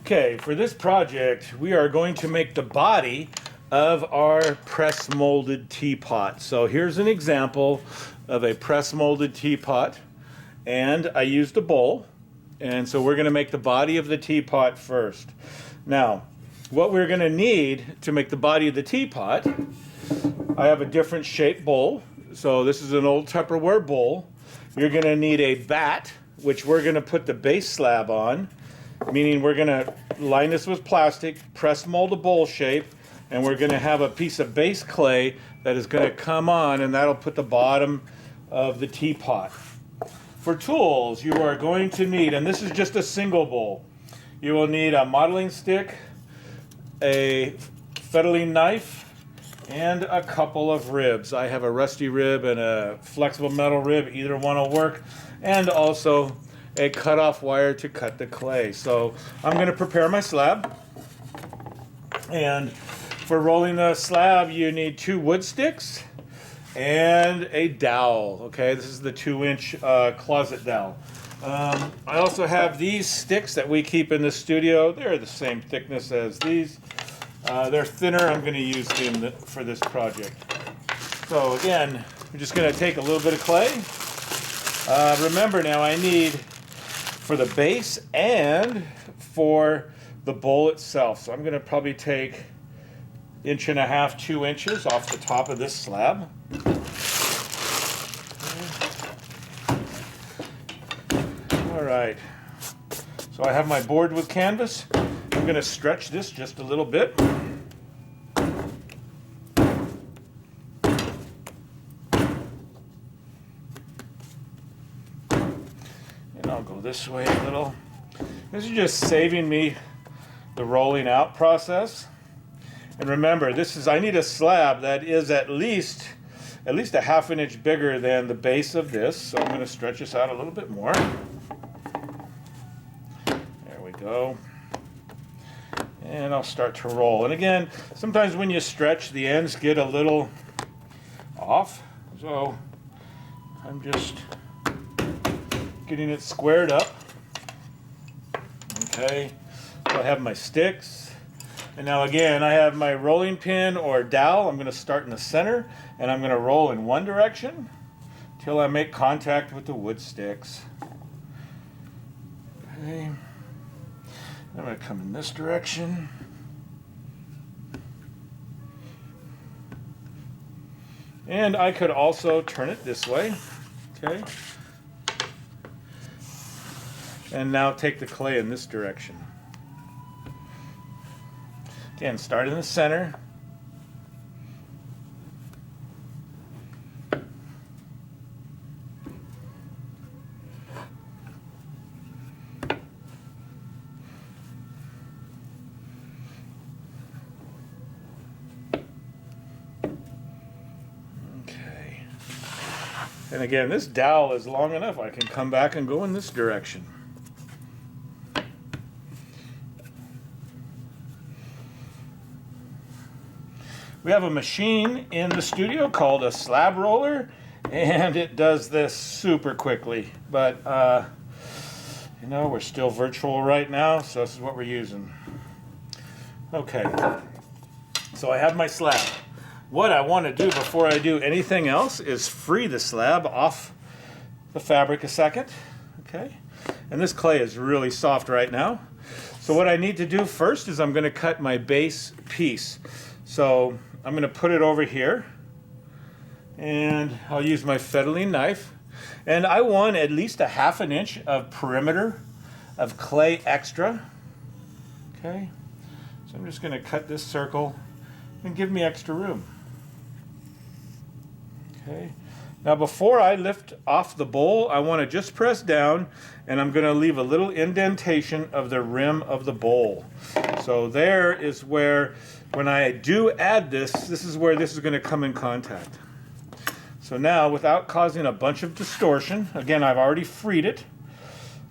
Okay, for this project, we are going to make the body of our press molded teapot. So here's an example of a press molded teapot, and I used a bowl, and so we're going to make the body of the teapot first. Now, what we're going to need to make the body of the teapot, I have a different shaped bowl. So this is an old Tupperware bowl. You're going to need a bat, which we're going to put the base slab on, meaning we're going to line this with plastic, press mold a bowl shape, and we're going to have a piece of base clay that is going to come on, and that'll put the bottom of the teapot. For tools, you are going to need, and this is just a single bowl, you will need a modeling stick, a fettling knife, and a couple of ribs. I have a rusty rib and a flexible metal rib, either one will work, and also a cutoff wire to cut the clay. So I'm going to prepare my slab, and for rolling the slab you need 2 wood sticks and a dowel. Okay, this is the 2-inch closet dowel. I also have these sticks that we keep in the studio. They're the same thickness as these. They're thinner. I'm going to use them for this project. So again, we're just going to take a little bit of clay. Remember now, I need for the base and for the bowl itself. So I'm going to probably take 1.5 to 2 inches off the top of this slab. All right. So I have my board with canvas. I'm going to stretch this just a little bit. And I'll go this way a little. This is just saving me the rolling out process. And remember, I need a slab that is at least a 1/2 inch bigger than the base of this. So I'm going to stretch this out a little bit more. There we go. And I'll start to roll. And again, sometimes when you stretch, the ends get a little off. So I'm just getting it squared up. Okay, so I have my sticks. And now again, I have my rolling pin or dowel. I'm going to start in the center, and I'm going to roll in one direction till I make contact with the wood sticks. Okay. I'm going to come in this direction. And I could also turn it this way. Okay. And now take the clay in this direction. Again, start in the center. Okay. And again, this dowel is long enough. I can come back and go in this direction. We have a machine in the studio called a slab roller, and it does this super quickly. But, you know, we're still virtual right now, so this is what we're using. Okay, so I have my slab. What I want to do before I do anything else is free the slab off the fabric a second. Okay, and this clay is really soft right now. So what I need to do first is I'm going to cut my base piece. So I'm going to put it over here, and I'll use my fettling knife, and I want at least 1/2 inch of perimeter of clay extra. Okay, so I'm just going to cut this circle and give me extra room. Okay, now before I lift off the bowl, I want to just press down, and I'm going to leave a little indentation of the rim of the bowl. So there is where, when I do add this, this is where this is going to come in contact. So now, without causing a bunch of distortion, again, I've already freed it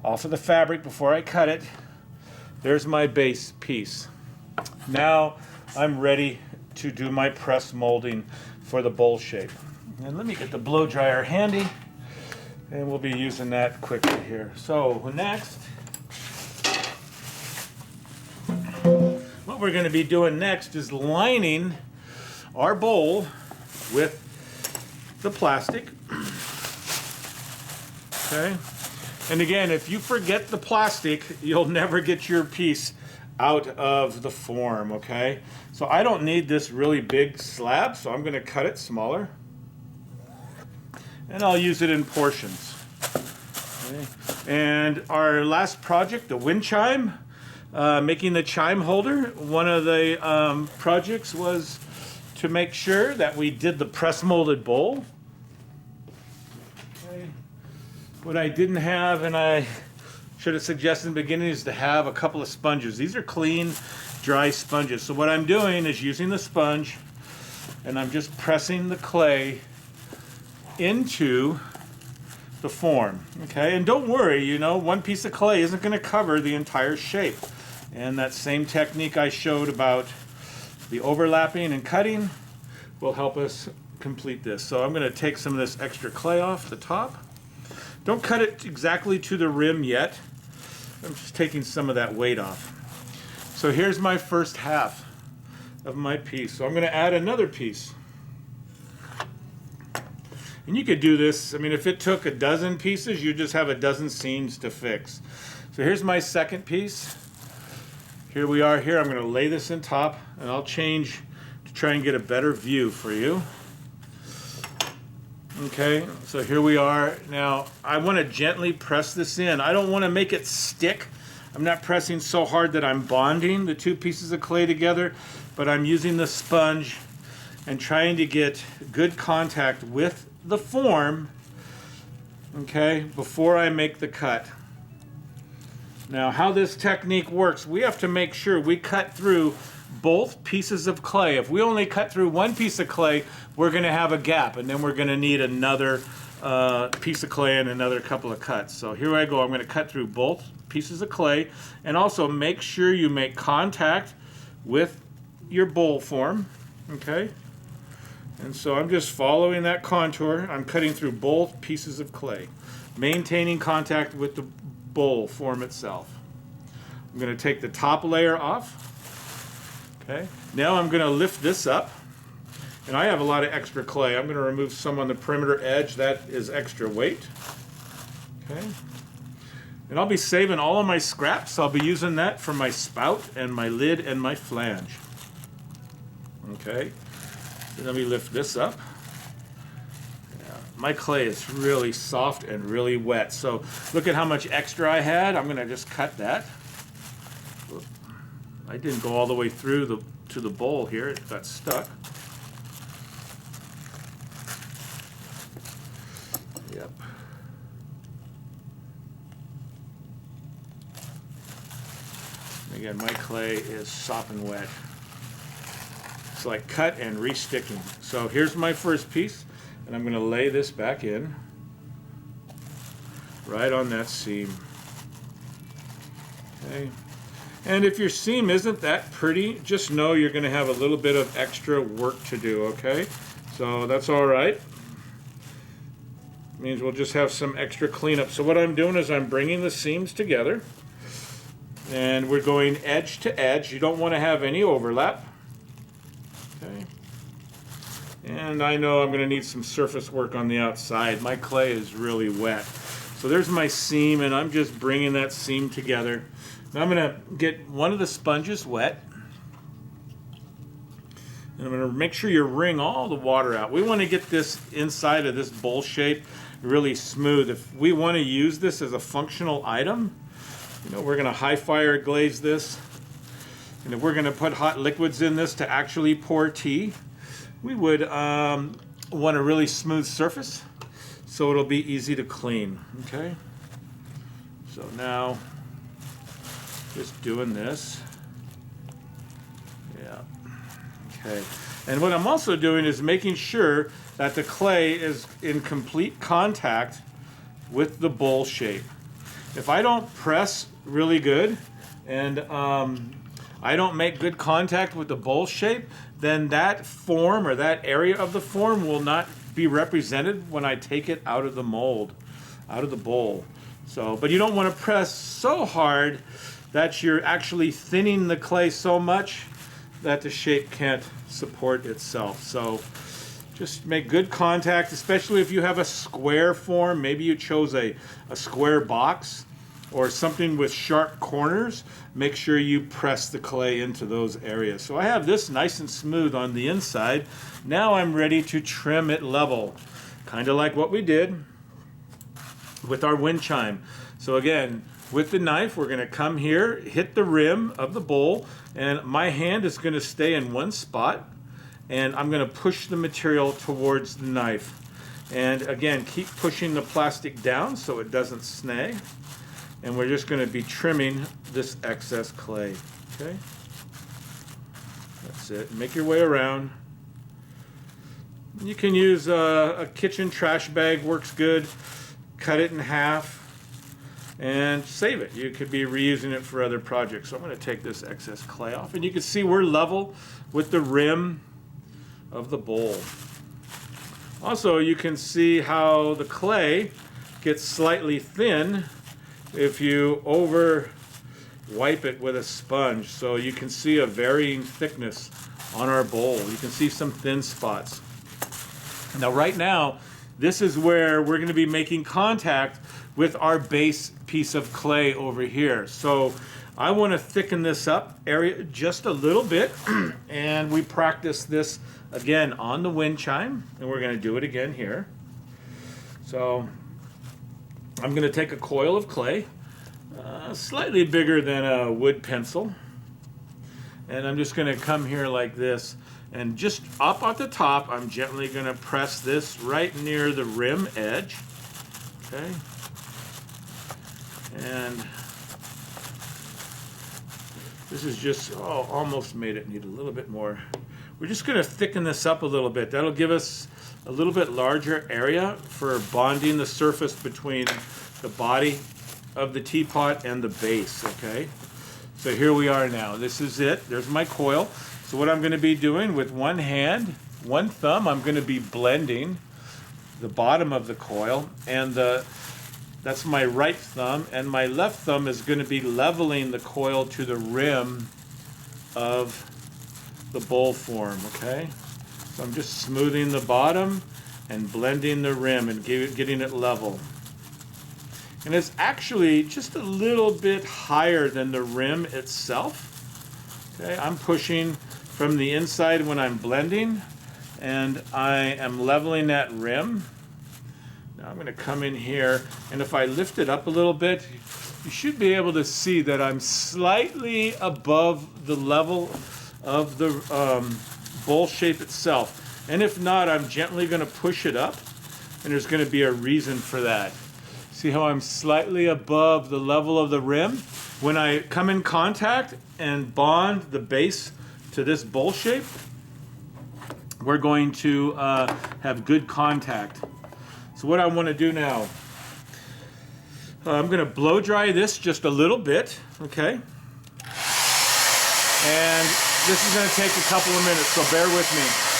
off of the fabric before I cut it. There's my base piece. Now I'm ready to do my press molding for the bowl shape. And let me get the blow dryer handy, and we'll be using that quickly here. So next, what we're going to be doing next is lining our bowl with the plastic. Okay. And again, if you forget the plastic, you'll never get your piece out of the form, okay? So I don't need this really big slab, so I'm going to cut it smaller. And I'll use it in portions. Okay. And our last project, the wind chime, making the chime holder, one of the projects was to make sure that we did the press molded bowl. Okay. What I didn't have, and I should have suggested in the beginning, is to have a couple of sponges. These are clean, dry sponges. So what I'm doing is using the sponge, and I'm just pressing the clay into the form. Okay, and don't worry, you know, one piece of clay isn't going to cover the entire shape. And that same technique I showed about the overlapping and cutting will help us complete this. So I'm going to take some of this extra clay off the top. Don't cut it exactly to the rim yet. I'm just taking some of that weight off. So here's my first half of my piece. So I'm going to add another piece. And you could do this, I mean, if it took a dozen pieces, you just have a dozen seams to fix. So here's my second piece. Here we are here. I'm going to lay this in top, and I'll change to try and get a better view for you. Okay, so here we are. Now, I want to gently press this in. I don't want to make it stick. I'm not pressing so hard that I'm bonding the two pieces of clay together, but I'm using the sponge and trying to get good contact with the form, okay, before I make the cut. Now, how this technique works, we have to make sure we cut through both pieces of clay. If we only cut through one piece of clay, we're going to have a gap, and then we're going to need another piece of clay and another couple of cuts. So here I go. I'm going to cut through both pieces of clay, and also make sure you make contact with your bowl form, okay? And so I'm just following that contour. I'm cutting through both pieces of clay, maintaining contact with the bowl form itself. I'm going to take the top layer off. Okay. Now I'm going to lift this up. And I have a lot of extra clay. I'm going to remove some on the perimeter edge. That is extra weight. Okay. And I'll be saving all of my scraps. I'll be using that for my spout and my lid and my flange. Okay. Let me lift this up. Yeah, my clay is really soft and really wet. So look at how much extra I had. I'm going to just cut that. I didn't go all the way through to the bowl here. It got stuck. Yep. Again, my clay is sopping wet. It's like cut and re-sticking. So here's my first piece, and I'm going to lay this back in right on that seam. Okay. And if your seam isn't that pretty, just know you're going to have a little bit of extra work to do, okay? So that's all right. It means we'll just have some extra cleanup. So what I'm doing is I'm bringing the seams together, and we're going edge to edge. You don't want to have any overlap. Okay. And I know I'm going to need some surface work on the outside. My clay is really wet. So there's my seam, and I'm just bringing that seam together. Now I'm going to get one of the sponges wet, and I'm going to make sure you wring all the water out. We want to get this inside of this bowl shape really smooth. If we want to use this as a functional item, you know, we're going to high fire glaze this, and if we're going to put hot liquids in this to actually pour tea, we would want a really smooth surface so it'll be easy to clean. Okay, so now just doing this. Yeah. Okay. And what I'm also doing is making sure that the clay is in complete contact with the bowl shape. If I don't press really good and I don't make good contact with the bowl shape, then that form or that area of the form will not be represented when I take it out of the mold, out of the bowl. So, but you don't want to press so hard that you're actually thinning the clay so much that the shape can't support itself. So just make good contact, especially if you have a square form. Maybe you chose a square box or something with sharp corners. Make sure you press the clay into those areas. So I have this nice and smooth on the inside. Now I'm ready to trim it level, kind of like what we did with our wind chime. So again, with the knife, we're going to come here, hit the rim of the bowl, and my hand is going to stay in one spot, and I'm going to push the material towards the knife. And again, keep pushing the plastic down so it doesn't snag. And we're just going to be trimming this excess clay. Okay? That's it. Make your way around. You can use a kitchen trash bag, works good. Cut it in half and save it. You could be reusing it for other projects. So I'm going to take this excess clay off, and you can see we're level with the rim of the bowl. Also, you can see how the clay gets slightly thin if you over wipe it with a sponge. So you can see a varying thickness on our bowl. You can see some thin spots. Now right now, this is where we're going to be making contact with our base piece of clay over here. So I want to thicken this up area just a little bit, and we practice this again on the wind chime, and we're going to do it again here. So I'm going to take a coil of clay, slightly bigger than a wood pencil, and I'm just going to come here like this, and just up at the top, I'm gently going to press this right near the rim edge. Okay. And this is just, almost made it. Need a little bit more. We're just going to thicken this up a little bit. That'll give us a little bit larger area for bonding the surface between the body of the teapot and the base, okay? So here we are now. This is it. There's my coil. So what I'm going to be doing with one hand, one thumb, I'm going to be blending the bottom of the coil, and that's my right thumb, and my left thumb is going to be leveling the coil to the rim of the bowl form, okay? So I'm just smoothing the bottom and blending the rim and getting it level. And it's actually just a little bit higher than the rim itself. Okay, I'm pushing from the inside when I'm blending, and I am leveling that rim. Now I'm going to come in here, and if I lift it up a little bit, you should be able to see that I'm slightly above the level of the bowl shape itself. And if not, I'm gently going to push it up, and there's going to be a reason for that. See how I'm slightly above the level of the rim? When I come in contact and bond the base to this bowl shape, we're going to have good contact. So what I want to do now, I'm going to blow dry this just a little bit, okay? And this is going to take a couple of minutes, so bear with me.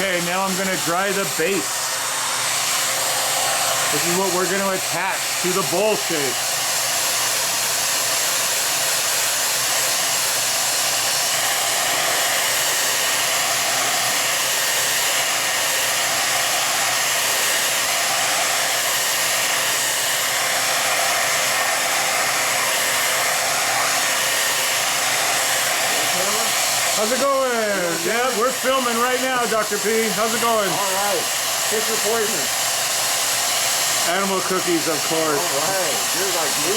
Okay, now I'm going to dry the base. This is what we're going to attach to the bowl shape. How's it going? Yeah, we're filming right now, Dr. P. How's it going? All right. Pick your poison. Animal cookies, of course. All right. You're like me.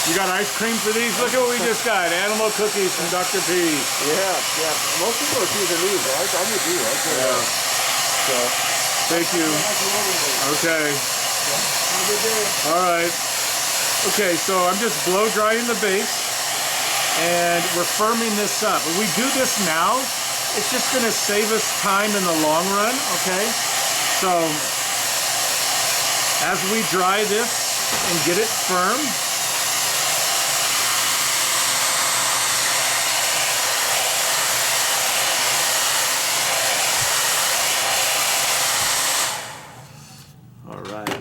You got ice cream for these? Look at what we just got. Animal cookies from Dr. P. Yeah. Most people are choosing these, right? I'm with you. Yeah. So, thank you. Okay. Have a good day. All right. Okay, so I'm just blow drying the base, and we're firming this up. When we do this now, it's just going to save us time in the long run, okay? So, as we dry this and get it firm,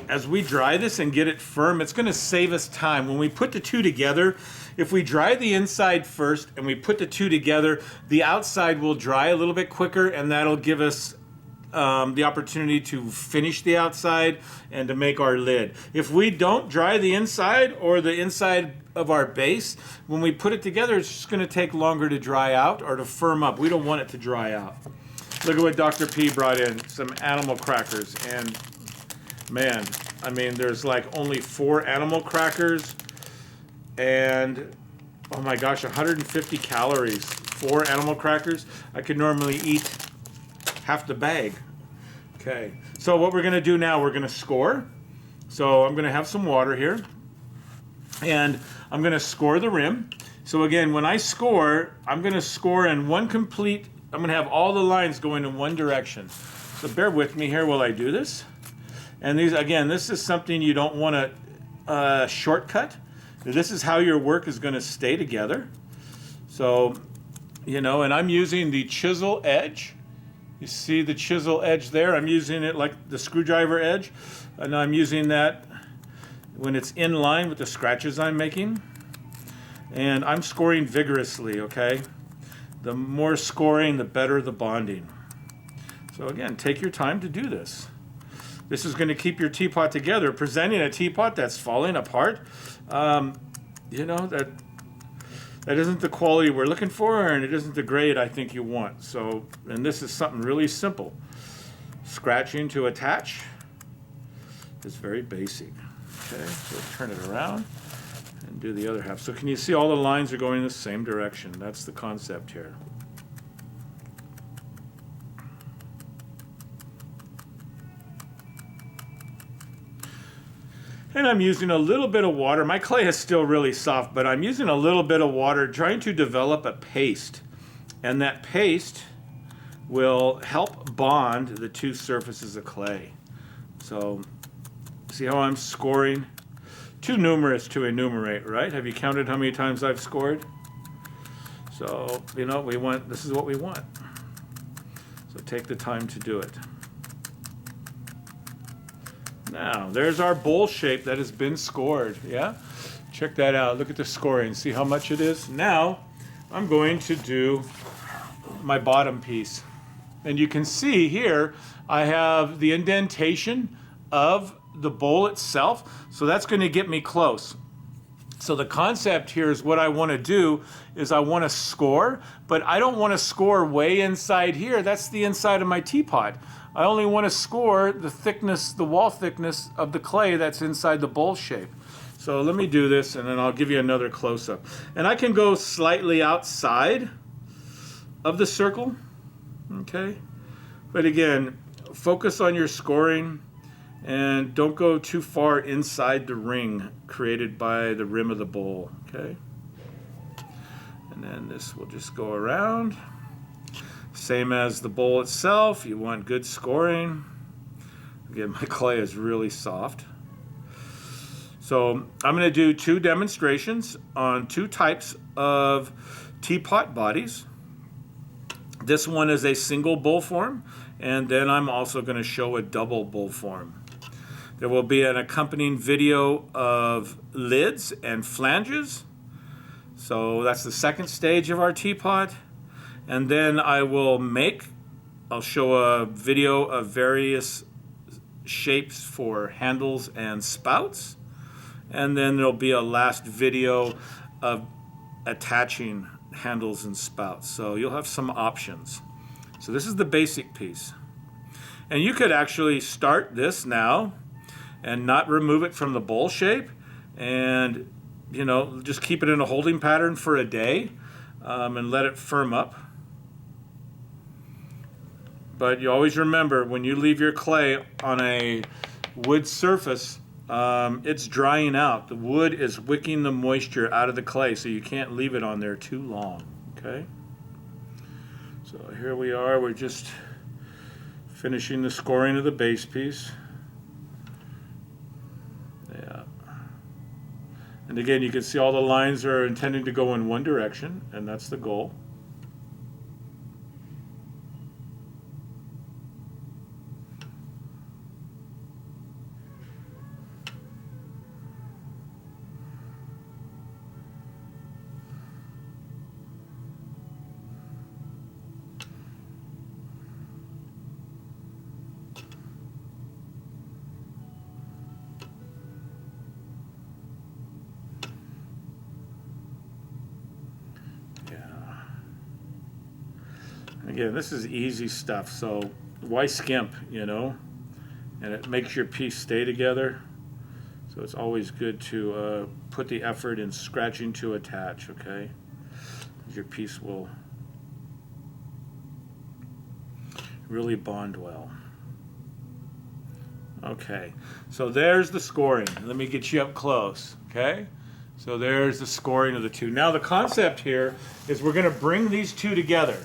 as we dry this and get it firm, it's going to save us time. When we put the two together, if we dry the inside first and we put the two together, the outside will dry a little bit quicker, and that'll give us the opportunity to finish the outside and to make our lid. If we don't dry the inside or the inside of our base, when we put it together, it's just going to take longer to dry out or to firm up. We don't want it to dry out. Look at what Dr. P brought in, some animal crackers, and man, I mean, there's like only 4 animal crackers and, oh my gosh, 150 calories. 4 animal crackers. I could normally eat half the bag. Okay, so what we're going to do now, we're going to score. So I'm going to have some water here, and I'm going to score the rim. So again, when I score, I'm going to score in one complete, I'm going to have all the lines going in one direction. So bear with me here while I do this. And these, again, this is something you don't want to shortcut. This is how your work is going to stay together. So, you know, and I'm using the chisel edge. You see the chisel edge there? I'm using it like the screwdriver edge. And I'm using that when it's in line with the scratches I'm making. And I'm scoring vigorously, okay? The more scoring, the better the bonding. So again, take your time to do this. This is going to keep your teapot together. Presenting a teapot that's falling apart, you know, that isn't the quality we're looking for, and it isn't the grade I think you want. So, and this is something really simple. Scratching to attach is very basic. Okay, so turn it around and do the other half. So can you see all the lines are going in the same direction? That's the concept here. And I'm using a little bit of water. My clay is still really soft, but I'm using a little bit of water trying to develop a paste. And that paste will help bond the two surfaces of clay. So, see how I'm scoring? Too numerous to enumerate, right? Have you counted how many times I've scored? So, you know, this is what we want. So take the time to do it. Now, there's our bowl shape that has been scored, yeah? Check that out. Look at the scoring. See how much it is? Now, I'm going to do my bottom piece. And you can see here, I have the indentation of the bowl itself, so that's going to get me close. So the concept here is what I want to do is I want to score, but I don't want to score way inside here. That's the inside of my teapot. I only want to score the thickness, the wall thickness of the clay that's inside the bowl shape. So let me do this, and then I'll give you another close-up. And I can go slightly outside of the circle, okay? But again, focus on your scoring, and don't go too far inside the ring created by the rim of the bowl, okay? And then this will just go around. Same as the bowl itself, you want good scoring. Again, my clay is really soft. So I'm going to do 2 demonstrations on 2 types of teapot bodies. This one is a single bowl form, and then I'm also going to show a double bowl form. There will be an accompanying video of lids and flanges. So that's the second stage of our teapot. And then I'll show a video of various shapes for handles and spouts. And then there'll be a last video of attaching handles and spouts. So you'll have some options. So this is the basic piece. And you could actually start this now and not remove it from the bowl shape, and just keep it in a holding pattern for a day, and let it firm up. But you always remember, when you leave your clay on a wood surface, it's drying out. The wood is wicking the moisture out of the clay, so you can't leave it on there too long. Okay? So here we are. We're just finishing the scoring of the base piece. Yeah. And again, you can see all the lines are intending to go in one direction, and that's the goal. Again, this is easy stuff, so why skimp, And it makes your piece stay together. So it's always good to put the effort in scratching to attach, okay? Your piece will really bond well. Okay, so there's the scoring. Let me get you up close, okay? So there's the scoring of the two. Now the concept here is we're going to bring these two together.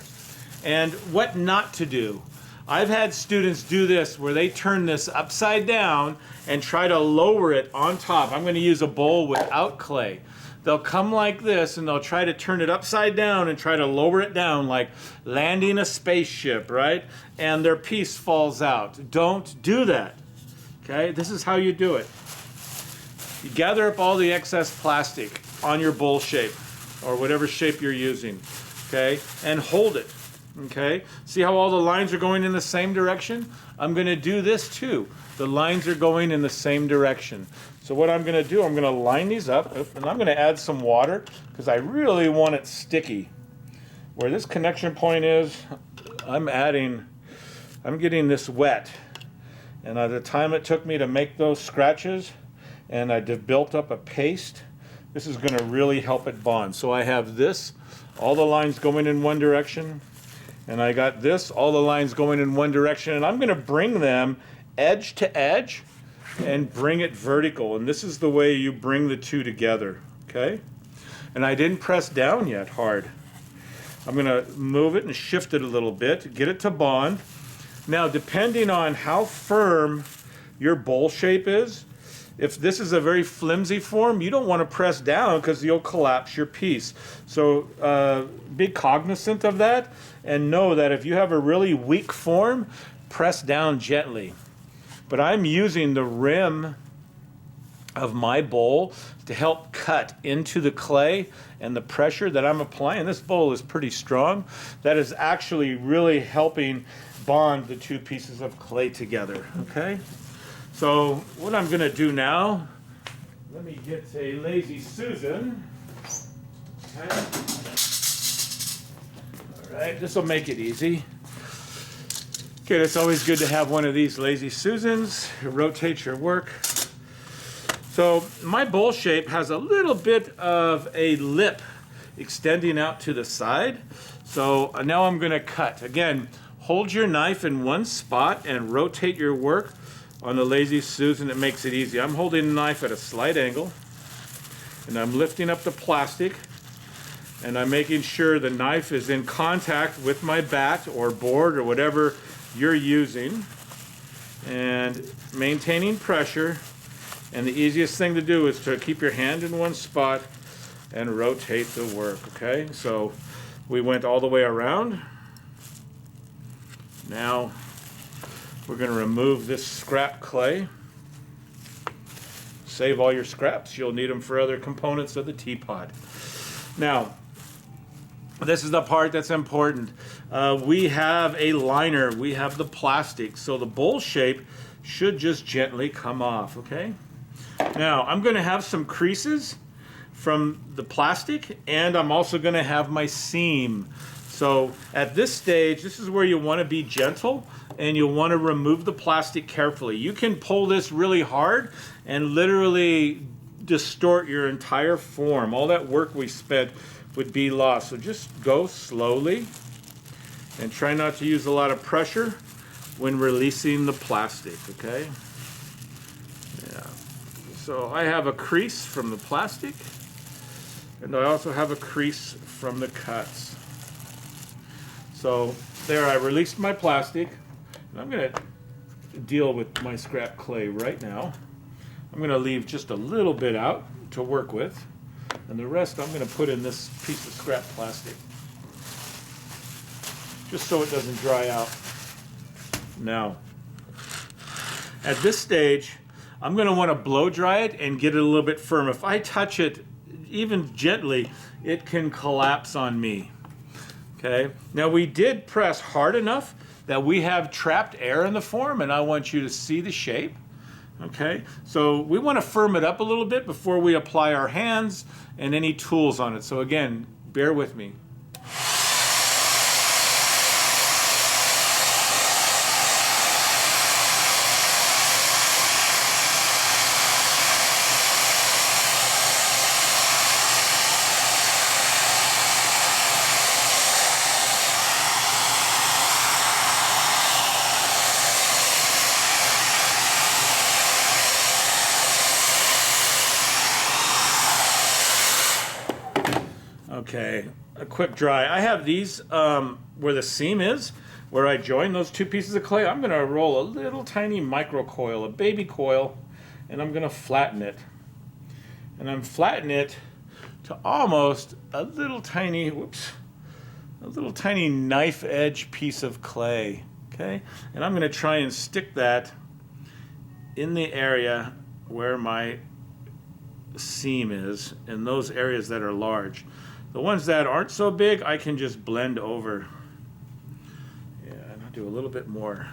And what not to do. I've had students do this where they turn this upside down and try to lower it on top. I'm going to use a bowl without clay. They'll come like this and they'll try to turn it upside down and try to lower it down like landing a spaceship, right? And their piece falls out. Don't do that. Okay? This is how you do it. You gather up all the excess plastic on your bowl shape or whatever shape you're using, okay? And hold it. Okay, see how all the lines are going in the same direction? I'm going to do this too. The lines are going in the same direction. So what I'm going to do, I'm going to line these up, and I'm going to add some water because I really want it sticky. Where this connection point is, I'm getting this wet. And at the time it took me to make those scratches, and I built up a paste, this is going to really help it bond. So I have this, all the lines going in one direction. And I got this, all the lines going in one direction, and I'm going to bring them edge to edge and bring it vertical. And this is the way you bring the two together, okay? And I didn't press down yet hard. I'm going to move it and shift it a little bit, get it to bond. Now, depending on how firm your bowl shape is, if this is a very flimsy form, you don't want to press down because you'll collapse your piece. So be cognizant of that and know that if you have a really weak form, press down gently. But I'm using the rim of my bowl to help cut into the clay, and the pressure that I'm applying, this bowl is pretty strong, that is actually really helping bond the two pieces of clay together, okay? So what I'm going to do now, let me get a Lazy Susan. Okay. All right, this will make it easy. Okay, it's always good to have one of these Lazy Susans. Rotate your work. So my bowl shape has a little bit of a lip extending out to the side. So now I'm going to cut. Again, hold your knife in one spot and rotate your work. On the Lazy Susan, it makes it easy. I'm holding the knife at a slight angle, and I'm lifting up the plastic, and I'm making sure the knife is in contact with my bat or board or whatever you're using, and maintaining pressure. And the easiest thing to do is to keep your hand in one spot and rotate the work, okay? So we went all the way around. Now, we're going to remove this scrap clay. Save all your scraps. You'll need them for other components of the teapot. Now, this is the part that's important. We have a liner. We have the plastic. So the bowl shape should just gently come off, okay? Now, I'm going to have some creases from the plastic, and I'm also going to have my seam. So at this stage, this is where you want to be gentle, and you'll want to remove the plastic carefully. You can pull this really hard and literally distort your entire form. All that work we spent would be lost. So just go slowly and try not to use a lot of pressure when releasing the plastic, okay? Yeah. So I have a crease from the plastic, and I also have a crease from the cuts. So there, I released my plastic, and I'm going to deal with my scrap clay right now. I'm going to leave just a little bit out to work with, and the rest I'm going to put in this piece of scrap plastic, just so it doesn't dry out. Now, at this stage, I'm going to want to blow dry it and get it a little bit firm. If I touch it even gently, it can collapse on me. Okay. Now, we did press hard enough that we have trapped air in the form, and I want you to see the shape. Okay. So we want to firm it up a little bit before we apply our hands and any tools on it. So again, bear with me. Okay, a quick dry. I have these where the seam is, where I join those two pieces of clay. I'm going to roll a little tiny micro coil, a baby coil, and I'm going to flatten it. And I'm flattening it to almost a little tiny, a little tiny knife edge piece of clay. Okay, and I'm going to try and stick that in the area where my seam is, in those areas that are large. The ones that aren't so big, I can just blend over. Yeah, and I'll do a little bit more.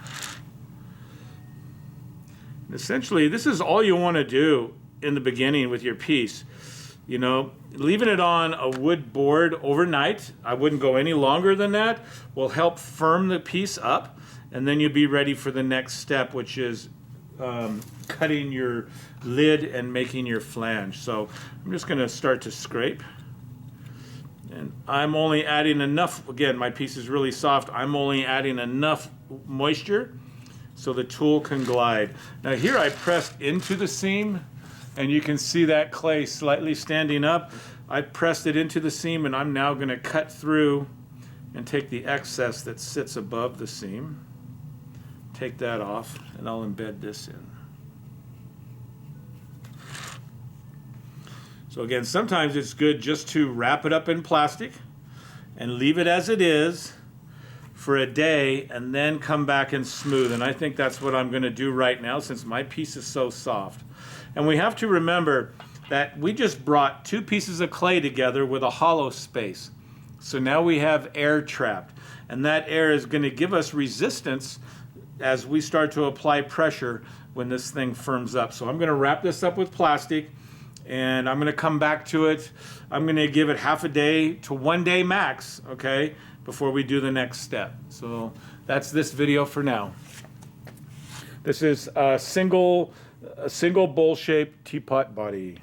And essentially, this is all you want to do in the beginning with your piece. You know, leaving it on a wood board overnight, I wouldn't go any longer than that, will help firm the piece up, and then you'll be ready for the next step, which is cutting your lid and making your flange. So I'm just going to start to scrape. And I'm only adding enough, again, my piece is really soft, I'm only adding enough moisture so the tool can glide. Now here I pressed into the seam, and you can see that clay slightly standing up. I pressed it into the seam, and I'm now going to cut through and take the excess that sits above the seam. Take that off, and I'll embed this in. So again, sometimes it's good just to wrap it up in plastic and leave it as it is for a day, and then come back and smooth. And I think that's what I'm going to do right now, since my piece is so soft. And we have to remember that we just brought two pieces of clay together with a hollow space. So now we have air trapped, and that air is going to give us resistance as we start to apply pressure when this thing firms up. So I'm going to wrap this up with plastic, and I'm going to come back to it. I'm going to give it half a day to 1 day max, okay, before we do the next step. So that's this video for now. This is a single bowl-shaped teapot body.